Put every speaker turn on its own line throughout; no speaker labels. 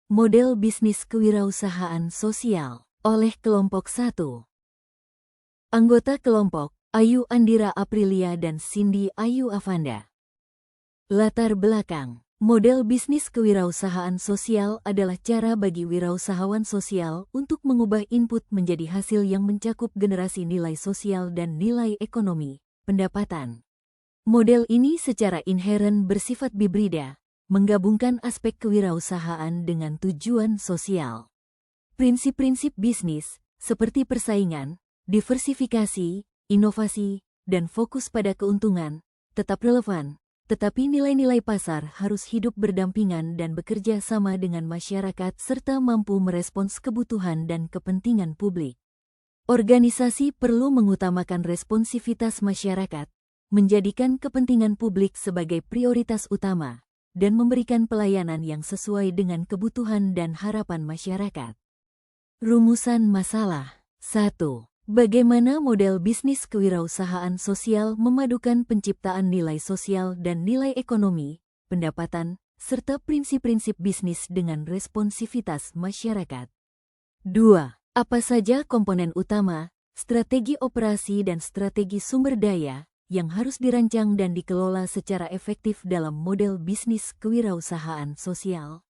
Model bisnis kewirausahaan sosial oleh kelompok 1. Anggota kelompok, Ayu Andira Aprilia dan Cindy Ayu Avanda. Latar belakang, model bisnis kewirausahaan sosial adalah cara bagi wirausahawan sosial untuk mengubah input menjadi hasil yang mencakup generasi nilai sosial dan nilai ekonomi, pendapatan. Model ini secara inheren bersifat hibrida, menggabungkan aspek kewirausahaan dengan tujuan sosial. Prinsip-prinsip bisnis, seperti persaingan, diversifikasi, inovasi, dan fokus pada keuntungan, tetap relevan, tetapi nilai-nilai pasar harus hidup berdampingan dan bekerja sama dengan masyarakat serta mampu merespons kebutuhan dan kepentingan publik. Organisasi perlu mengutamakan responsivitas masyarakat, menjadikan kepentingan publik sebagai prioritas utama, dan memberikan pelayanan yang sesuai dengan kebutuhan dan harapan masyarakat. Rumusan masalah 1. Bagaimana model bisnis kewirausahaan sosial memadukan penciptaan nilai sosial dan nilai ekonomi, pendapatan, serta prinsip-prinsip bisnis dengan responsivitas masyarakat? 2. Apa saja komponen utama, strategi operasi dan strategi sumber daya yang harus dirancang dan dikelola secara efektif dalam model bisnis kewirausahaan sosial?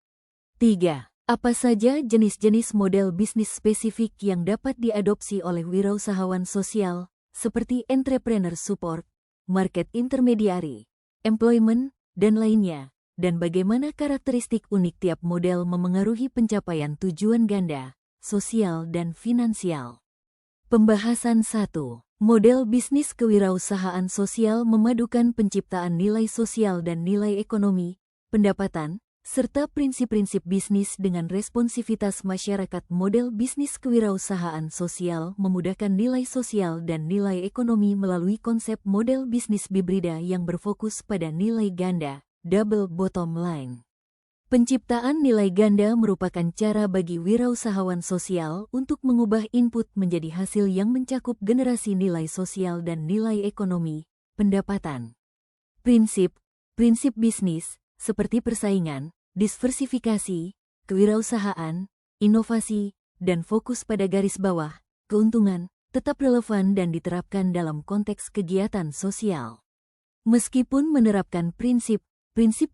3. Apa saja jenis-jenis model bisnis spesifik yang dapat diadopsi oleh wirausahawan sosial, seperti entrepreneur support, market intermediary, employment, dan lainnya, dan bagaimana karakteristik unik tiap model memengaruhi pencapaian tujuan ganda, sosial dan finansial? Pembahasan 1. Model bisnis kewirausahaan sosial memadukan penciptaan nilai sosial dan nilai ekonomi, pendapatan, serta prinsip-prinsip bisnis dengan responsivitas masyarakat. Model bisnis kewirausahaan sosial memudahkan nilai sosial dan nilai ekonomi melalui konsep model bisnis hibrida yang berfokus pada nilai ganda, double bottom line. Penciptaan nilai ganda merupakan cara bagi wirausahawan sosial untuk mengubah input menjadi hasil yang mencakup generasi nilai sosial dan nilai ekonomi, pendapatan. Prinsip bisnis, seperti persaingan, diversifikasi, kewirausahaan, inovasi, dan fokus pada garis bawah, keuntungan, tetap relevan dan diterapkan dalam konteks kegiatan sosial. Meskipun menerapkan prinsip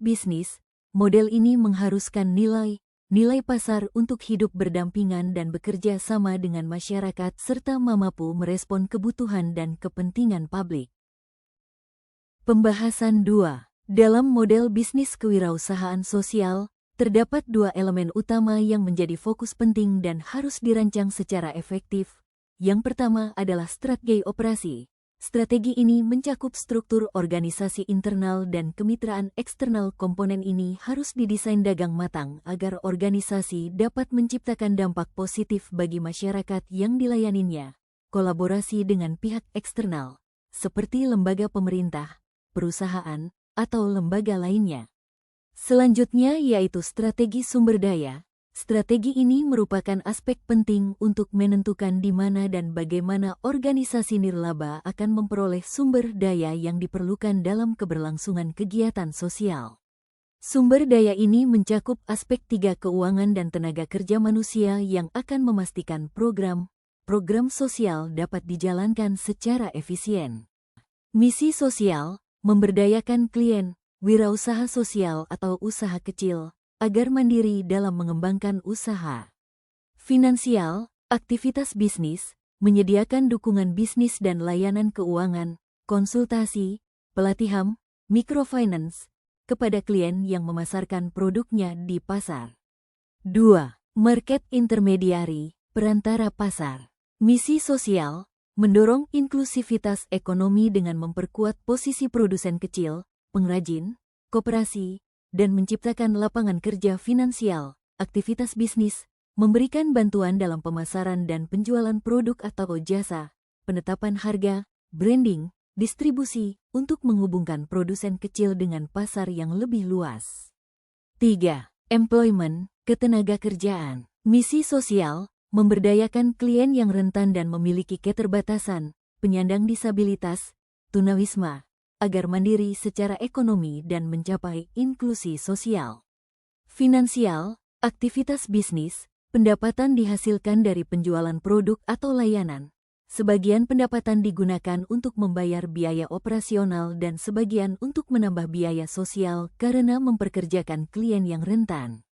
bisnis, model ini mengharuskan nilai pasar untuk hidup berdampingan dan bekerja sama dengan masyarakat serta mampu merespon kebutuhan dan kepentingan publik. Pembahasan 2. Dalam model bisnis kewirausahaan sosial, terdapat 2 elemen utama yang menjadi fokus penting dan harus dirancang secara efektif. Yang pertama adalah strategi operasi. Strategi ini mencakup struktur organisasi internal dan kemitraan eksternal. Komponen ini harus didesain dagang matang agar organisasi dapat menciptakan dampak positif bagi masyarakat yang dilayaninya. Kolaborasi dengan pihak eksternal, seperti lembaga pemerintah, perusahaan, atau lembaga lainnya. Selanjutnya yaitu strategi sumber daya. Strategi ini merupakan aspek penting untuk menentukan di mana dan bagaimana organisasi nirlaba akan memperoleh sumber daya yang diperlukan dalam keberlangsungan kegiatan sosial. Sumber daya ini mencakup aspek 3 keuangan dan tenaga kerja manusia yang akan memastikan program sosial dapat dijalankan secara efisien. Misi sosial, memberdayakan klien, wirausaha sosial atau usaha kecil, agar mandiri dalam mengembangkan usaha. Finansial, aktivitas bisnis, menyediakan dukungan bisnis dan layanan keuangan, konsultasi, pelatihan, microfinance, kepada klien yang memasarkan produknya di pasar. 2. Market intermediary, perantara pasar. Misi sosial, mendorong inklusivitas ekonomi dengan memperkuat posisi produsen kecil, pengrajin, koperasi, dan menciptakan lapangan kerja finansial. Aktivitas bisnis, memberikan bantuan dalam pemasaran dan penjualan produk atau jasa, penetapan harga, branding, distribusi, untuk menghubungkan produsen kecil dengan pasar yang lebih luas. 3. Employment, ketenagakerjaan. Misi sosial, memberdayakan klien yang rentan dan memiliki keterbatasan, penyandang disabilitas, tunawisma, agar mandiri secara ekonomi dan mencapai inklusi sosial. Finansial, Aktivitas bisnis, pendapatan dihasilkan dari penjualan produk atau layanan. Sebagian pendapatan digunakan untuk membayar biaya operasional dan sebagian untuk menambah biaya sosial karena memperkerjakan klien yang rentan.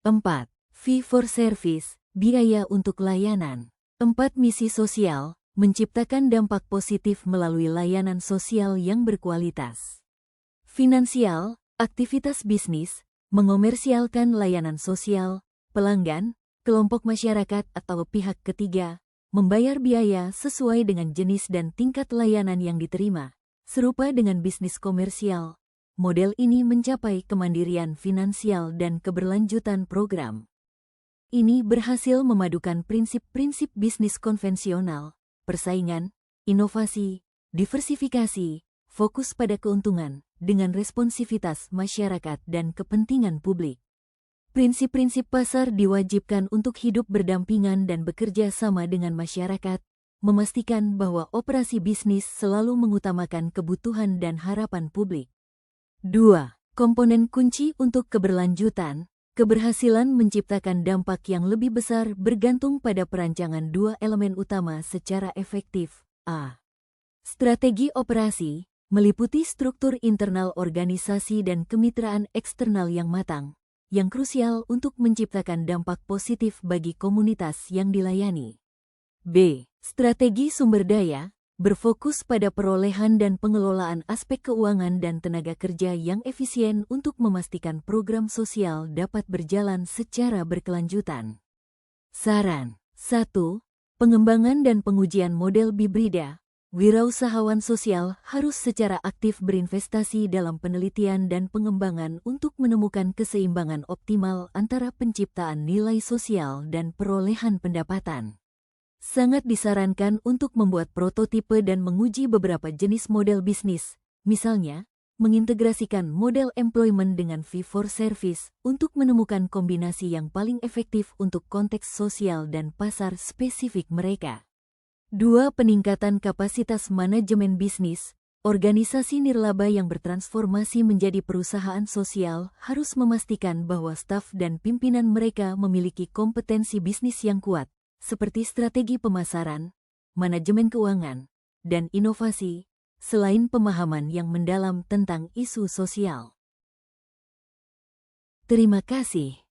4. Fee for service, biaya untuk layanan. 4. Misi sosial, menciptakan dampak positif melalui layanan sosial yang berkualitas. Finansial, aktivitas bisnis, mengomersialkan layanan sosial, pelanggan, kelompok masyarakat atau pihak ketiga, membayar biaya sesuai dengan jenis dan tingkat layanan yang diterima. Serupa dengan bisnis komersial, model ini mencapai kemandirian finansial dan keberlanjutan program. Ini berhasil memadukan prinsip-prinsip bisnis konvensional, persaingan, inovasi, diversifikasi, fokus pada keuntungan, dengan responsivitas masyarakat dan kepentingan publik. Prinsip-prinsip pasar diwajibkan untuk hidup berdampingan dan bekerja sama dengan masyarakat, memastikan bahwa operasi bisnis selalu mengutamakan kebutuhan dan harapan publik. 2. Komponen kunci untuk keberlanjutan, keberhasilan menciptakan dampak yang lebih besar bergantung pada perancangan dua elemen utama secara efektif. A. Strategi operasi, meliputi struktur internal organisasi dan kemitraan eksternal yang matang, yang krusial untuk menciptakan dampak positif bagi komunitas yang dilayani. B. Strategi sumber daya, berfokus pada perolehan dan pengelolaan aspek keuangan dan tenaga kerja yang efisien untuk memastikan program sosial dapat berjalan secara berkelanjutan. Saran 1. Pengembangan dan pengujian model bibrida. Wirausahawan sosial harus secara aktif berinvestasi dalam penelitian dan pengembangan untuk menemukan keseimbangan optimal antara penciptaan nilai sosial dan perolehan pendapatan. Sangat disarankan untuk membuat prototipe dan menguji beberapa jenis model bisnis, misalnya, mengintegrasikan model employment dengan fee for service untuk menemukan kombinasi yang paling efektif untuk konteks sosial dan pasar spesifik mereka. 2. Peningkatan kapasitas manajemen bisnis. Organisasi nirlaba yang bertransformasi menjadi perusahaan sosial harus memastikan bahwa staf dan pimpinan mereka memiliki kompetensi bisnis yang kuat, seperti strategi pemasaran, manajemen keuangan, dan inovasi, selain pemahaman yang mendalam tentang isu sosial. Terima kasih.